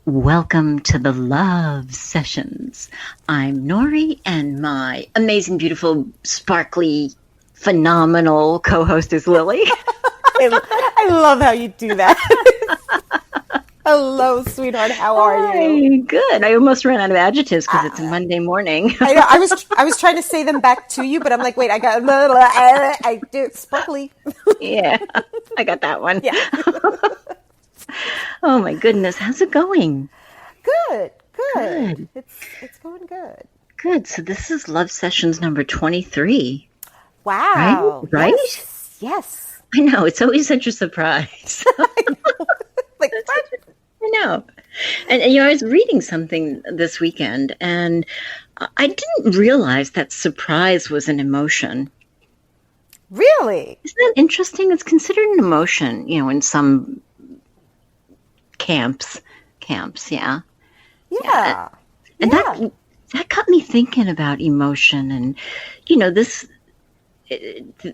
Welcome to the Love Sessions. I'm Nori, and my amazing, beautiful, sparkly, phenomenal co-host is Lily. I love how you do that. Hello, sweetheart. How are you? Good. I almost ran out of adjectives because it's a Monday morning. I know. I was trying to say them back to you, but I'm like, wait, I do sparkly. Yeah, I got that one. Yeah. Oh my goodness, how's it going? Good. It's going good. Good. So this is Love Sessions number 23. Wow. Right? Yes. I know. It's always such a surprise. Like what? I know. And I was reading something this weekend, and I didn't realize that surprise was an emotion. Really? Isn't that interesting? It's considered an emotion, in some camps, yeah. Yeah. And that got me thinking about emotion. And, this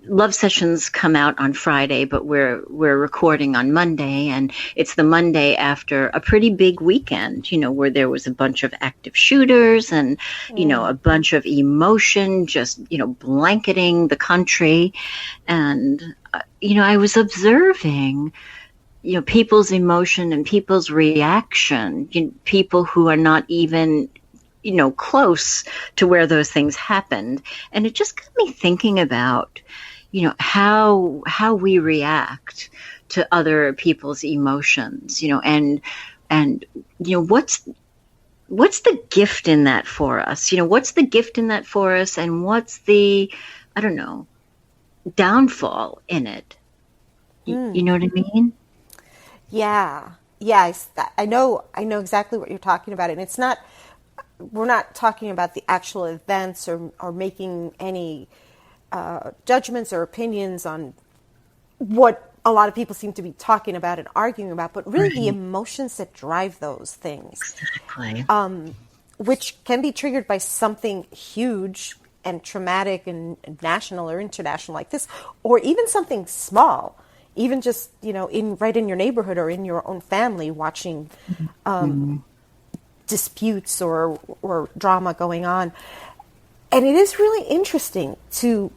Love Sessions come out on Friday, but we're recording on Monday, and it's the Monday after a pretty big weekend, where there was a bunch of active shooters and, a bunch of emotion just, blanketing the country. And, I was observing people's emotion and people's reaction, people who are not even, close to where those things happened. And it just got me thinking about, how we react to other people's emotions, and what's the gift in that for us? What's the gift in that for us, and what's the, I don't know, downfall in it? You know what I mean? Yeah. I know exactly what you're talking about. And it's not, we're not talking about the actual events or making any judgments or opinions on what a lot of people seem to be talking about and arguing about, but really the emotions that drive those things. Exactly. Which can be triggered by something huge and traumatic and national or international like this, or even something small. Even just, right in your neighborhood or in your own family, watching disputes or drama going on. And it is really interesting to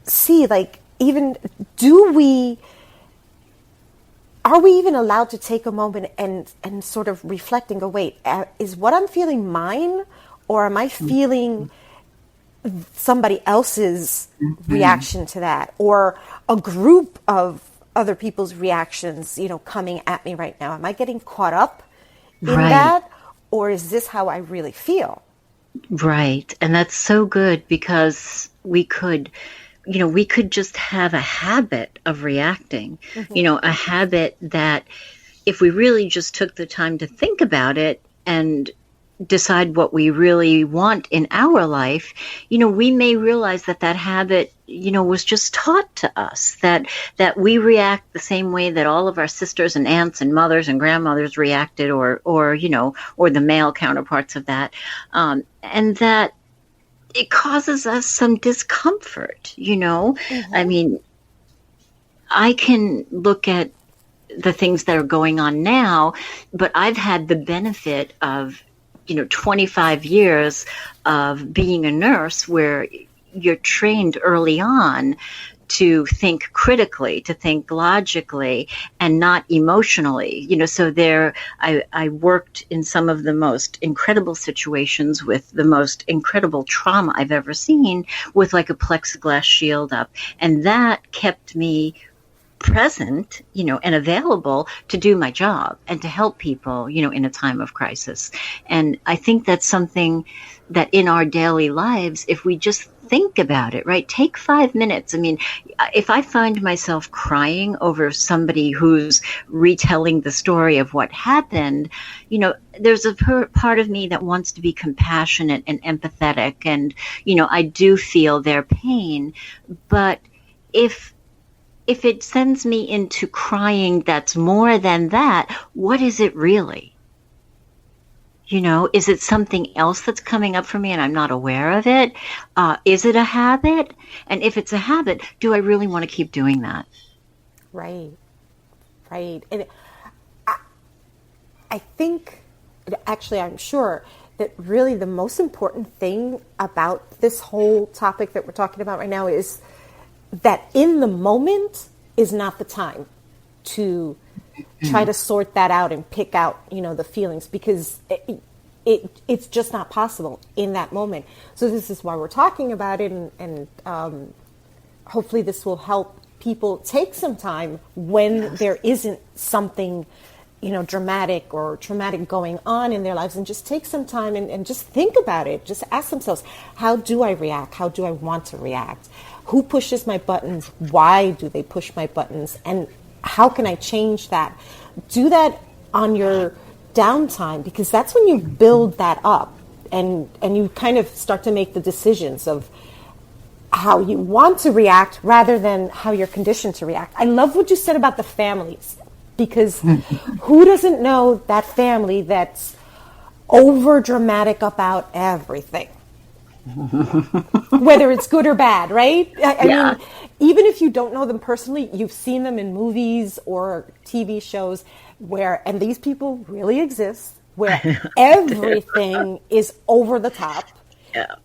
see, like, even, are we even allowed to take a moment and sort of reflect and go, wait, is what I'm feeling mine, or am I feeling somebody else's reaction to that, or a group of other people's reactions, coming at me right now? Am I getting caught up in that, or is this how I really feel? Right. And that's so good, because we could just have a habit of reacting, a habit that if we really just took the time to think about it and decide what we really want in our life, we may realize that habit, was just taught to us, that we react the same way that all of our sisters and aunts and mothers and grandmothers reacted, or the male counterparts of that, and that it causes us some discomfort. I mean, I can look at the things that are going on now, but I've had the benefit of 25 years of being a nurse, where you're trained early on to think critically, to think logically, and not emotionally. So I worked in some of the most incredible situations with the most incredible trauma I've ever seen, with like a plexiglass shield up. And that kept me present, and available to do my job and to help people, in a time of crisis. And I think that's something that in our daily lives, if we just think about it, right? Take 5 minutes. I mean, if I find myself crying over somebody who's retelling the story of what happened, there's a part of me that wants to be compassionate and empathetic. And, I do feel their pain. But if it sends me into crying that's more than that, what is it really? Is it something else that's coming up for me and I'm not aware of it? Is it a habit? And if it's a habit, do I really want to keep doing that? Right. And I think, actually, I'm sure that really the most important thing about this whole topic that we're talking about right now is that in the moment is not the time to try to sort that out and pick out, the feelings, because it's just not possible in that moment. So this is why we're talking about it, and hopefully this will help people take some time when there isn't something, dramatic or traumatic going on in their lives, and just take some time and just think about it. Just ask themselves, how do I react? How do I want to react? Who pushes my buttons? Why do they push my buttons? And how can I change that? Do that on your downtime, because that's when you build that up, and you kind of start to make the decisions of how you want to react rather than how you're conditioned to react. I love what you said about the families, because who doesn't know that family that's over dramatic about everything? Whether it's good or bad, right? I mean, even if you don't know them personally, you've seen them in movies or TV shows and these people really exist, where everything is over the top,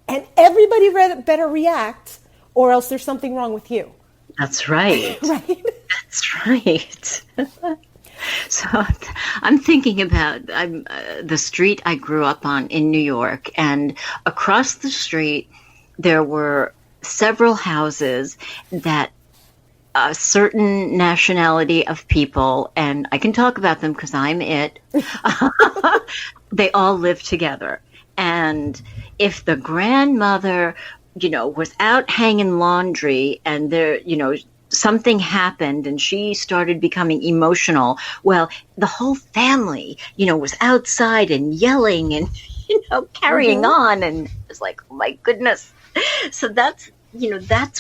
and everybody better react, or else there's something wrong with you. That's right. Right? That's right. So I'm thinking about the street I grew up on in New York, and across the street there were several houses that a certain nationality of people, and I can talk about them because I'm it, they all lived together. And if the grandmother, was out hanging laundry and there, something happened and she started becoming emotional, well, the whole family, was outside and yelling and, carrying on. And it was like, oh my goodness. So that's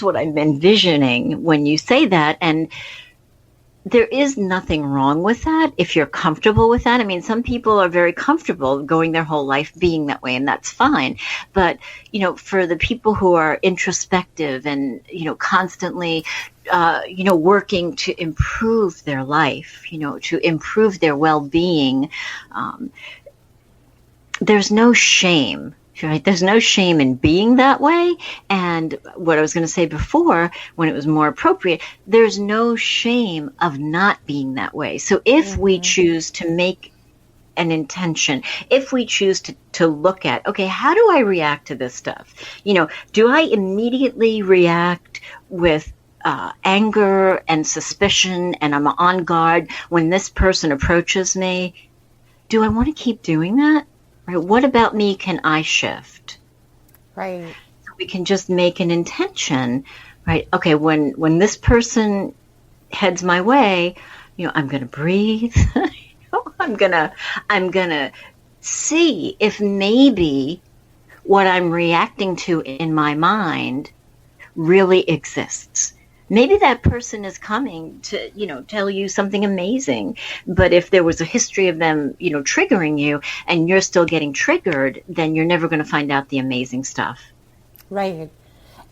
what I'm envisioning when you say that. And there is nothing wrong with that if you're comfortable with that. I mean, some people are very comfortable going their whole life being that way, and that's fine. But, for the people who are introspective and, constantly, working to improve their life, to improve their well-being, there's no shame. Right? There's no shame in being that way. And what I was going to say before, when it was more appropriate, there's no shame of not being that way. So if we choose to make an intention, if we choose to look at, okay, how do I react to this stuff? Do I immediately react with anger and suspicion, and I'm on guard when this person approaches me? Do I want to keep doing that? Right? What about me can I shift? Right. So we can just make an intention, right? Okay, when this person heads my way, I'm going to breathe. I'm going to see if maybe what I'm reacting to in my mind really exists. Maybe that person is coming to, tell you something amazing. But if there was a history of them, triggering you, and you're still getting triggered, then you're never going to find out the amazing stuff. Right.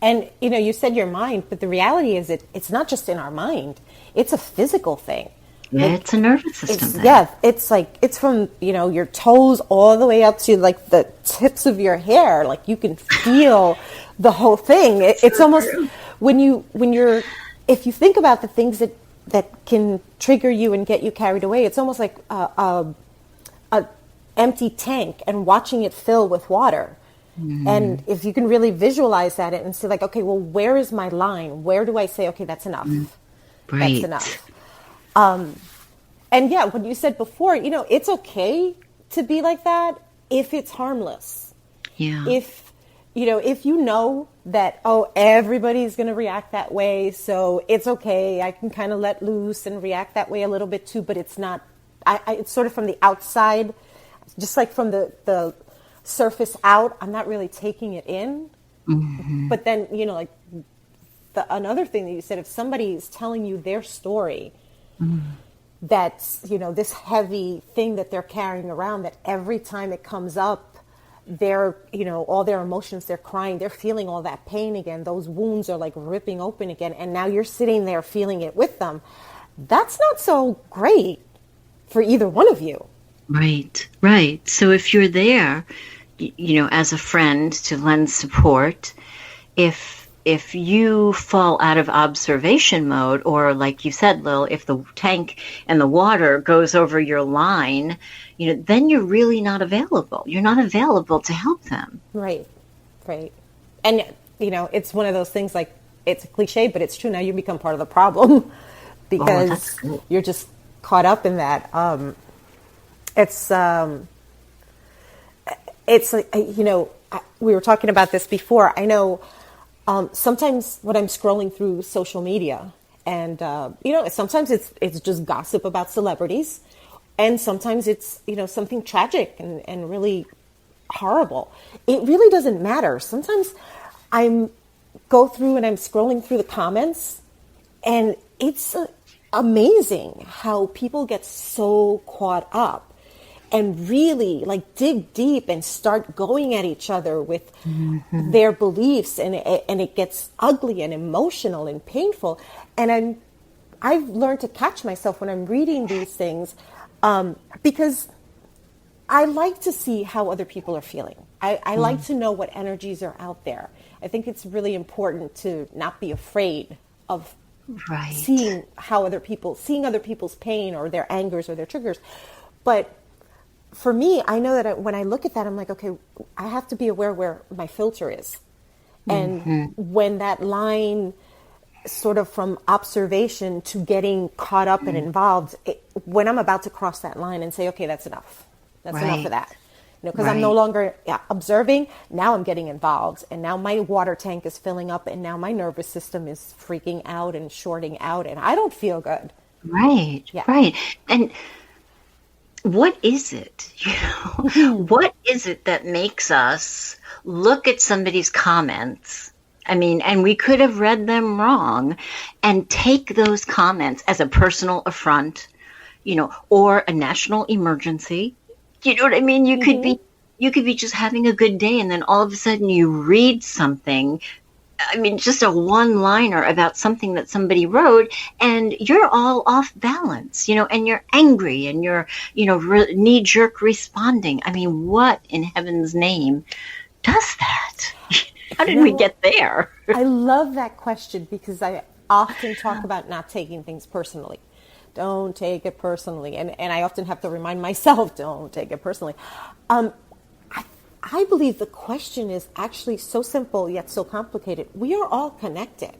And, you said your mind, but the reality is it's not just in our mind. It's a physical thing. Yeah, it's a nervous system thing. Yeah, it's from, your toes all the way up to like the tips of your hair. Like you can feel the whole thing. It's almost true. If you think about the things that can trigger you and get you carried away, it's almost like a empty tank and watching it fill with water. Mm. And if you can really visualize that and say like, okay, well, where is my line? Where do I say, okay, that's enough. Right. That's enough. And yeah, what you said before, it's okay to be like that if it's harmless. Yeah. If you know that, everybody's going to react that way, so it's okay. I can kind of let loose and react that way a little bit too, but it's not, it's sort of from the outside, just like from the surface out, I'm not really taking it in. Mm-hmm. But then, another thing that you said, if somebody is telling you their story, that's, this heavy thing that they're carrying around, that every time it comes up, they're, all their emotions, they're crying, they're feeling all that pain again. Those wounds are like ripping open again. And now you're sitting there feeling it with them. That's not so great for either one of you. Right, right. So if you're there, as a friend to lend support, if you fall out of observation mode, or like you said, Lil, if the tank and the water goes over your line, then you're really not available. You're not available to help them. Right, right. And, it's one of those things like, it's a cliche, but it's true. Now you become part of the problem Oh, that's because good. you're just caught up in that. It's, it's like, we were talking about this before. I know sometimes when I'm scrolling through social media, and sometimes it's just gossip about celebrities, and sometimes it's something tragic and really horrible. It really doesn't matter. Sometimes I'm go through and I'm scrolling through the comments, and it's amazing how people get so caught up and really like dig deep and start going at each other with their beliefs, and it gets ugly and emotional and painful. And I've learned to catch myself when I'm reading these things, because I like to see how other people are feeling. I like to know what energies are out there. I think it's really important to not be afraid of Right. seeing other people's pain or their angers or their triggers. But for me, I know that when I look at that, I'm like, okay, I have to be aware where my filter is. And when that line sort of from observation to getting caught up and involved, when I'm about to cross that line and say, okay, that's enough. That's enough of that. Because I'm no longer observing. Now I'm getting involved. And now my water tank is filling up. And now my nervous system is freaking out and shorting out. And I don't feel good. Right, Yeah. right. And what is it? What is it that makes us look at somebody's comments? I mean, and we could have read them wrong, and take those comments as a personal affront, or a national emergency. You know what I mean? You could be just having a good day, and then all of a sudden you read something, I mean, just a one-liner about something that somebody wrote, and you're all off balance, and you're angry, and you're, knee-jerk responding. I mean, what in heaven's name does that? How did we get there? I love that question because I often talk about not taking things personally. Don't take it personally. And I often have to remind myself, don't take it personally. I believe the question is actually so simple yet so complicated. We are all connected.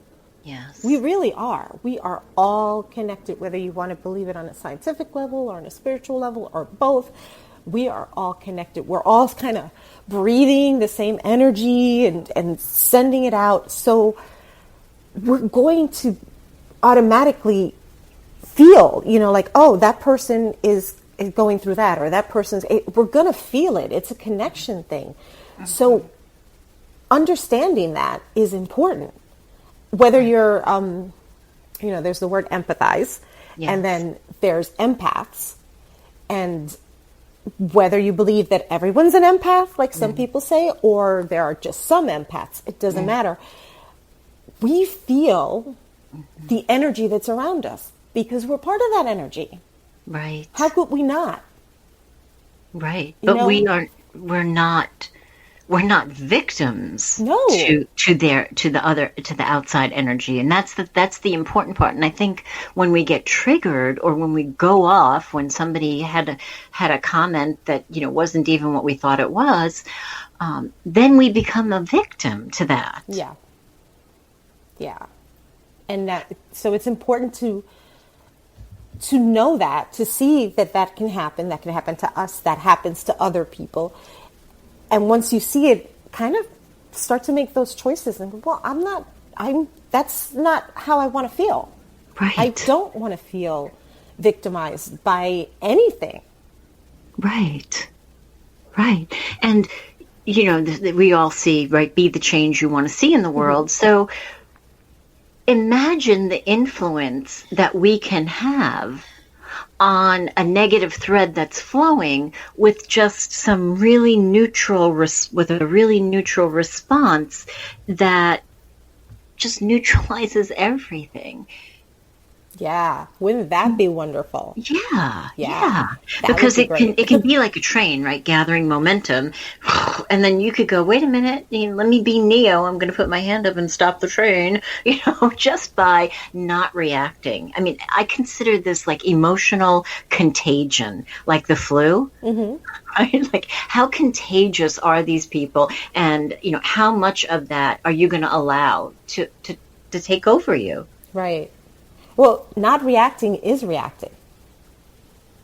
Yes. We really are. We are all connected, whether you want to believe it on a scientific level or on a spiritual level or both. We are all connected. We're all kind of breathing the same energy and sending it out. So we're going to automatically feel, like, oh, that person is going through that, or that we're going to feel it. It's a connection thing. So understanding that is important. Whether you're, there's the word empathize, and then there's empaths, and whether you believe that everyone's an empath, like some people say, or there are just some empaths, it doesn't matter. We feel the energy that's around us because we're part of that energy. Right. How could we not? Right. But we're not victims to the outside energy. And that's the important part. And I think when we get triggered, or when we go off, when somebody had a comment that, wasn't even what we thought it was, then we become a victim to that. Yeah. Yeah. And so it's important to know that, to see that can happen to us, that happens to other people. And once you see it, kind of start to make those choices and go, well, that's not how I want to feel. Right. I don't want to feel victimized by anything. Right. Right. And, we all see, right, be the change you want to see in the world. So imagine the influence that we can have on a negative thread that's flowing with just some really neutral, with a really neutral response that just neutralizes everything. Yeah. Wouldn't that be wonderful? Yeah, Yeah. yeah. That would Because be it great. can be like a train, right? Gathering momentum. And then you could go, wait a minute, let me be Neo. I'm going to put my hand up and stop the train, just by not reacting. I mean, I consider this like emotional contagion, like the flu, right? Like how contagious are these people? And, how much of that are you going to allow to take over you? Right. Well, not reacting is reacting.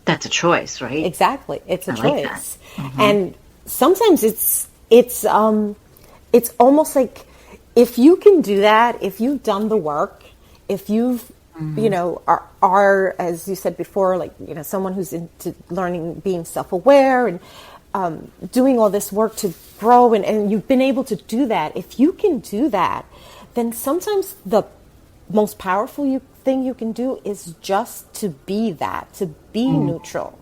That's a choice, right? Exactly. It's a I like that. choice. Hmm. And sometimes it's almost like if you can do that, if you've done the work, if you've Hmm. are as you said before, like someone who's into learning, being self-aware, and doing all this work to grow, and you've been able to do that. If you can do that, then sometimes the most powerful thing you can do is just to be that, to be neutral,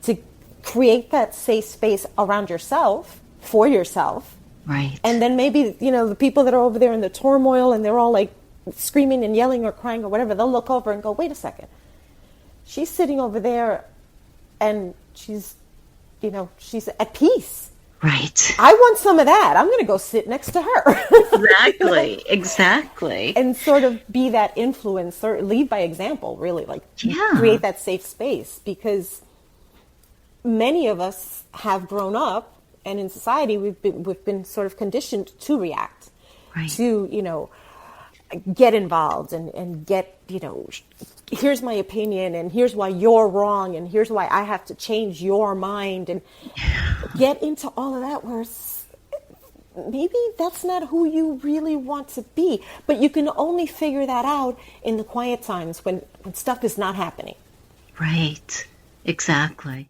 to create that safe space around yourself, for yourself. And Right. then maybe, the people that are over there in the turmoil and they're all like screaming and yelling or crying or whatever, they'll look over and go, wait a second. She's sitting over there and she's at peace. Right. I want some of that. I'm going to go sit next to her. Exactly. Exactly. And sort of be that influence or lead by example, really, like Yeah. create that safe space, because many of us have grown up, and in society we've been sort of conditioned to react, Right. to get involved and get here's my opinion and here's why you're wrong and here's why I have to change your mind, and get into all of that where maybe that's not who you really want to be. But you can only figure that out in the quiet times when stuff is not happening. Right. Exactly.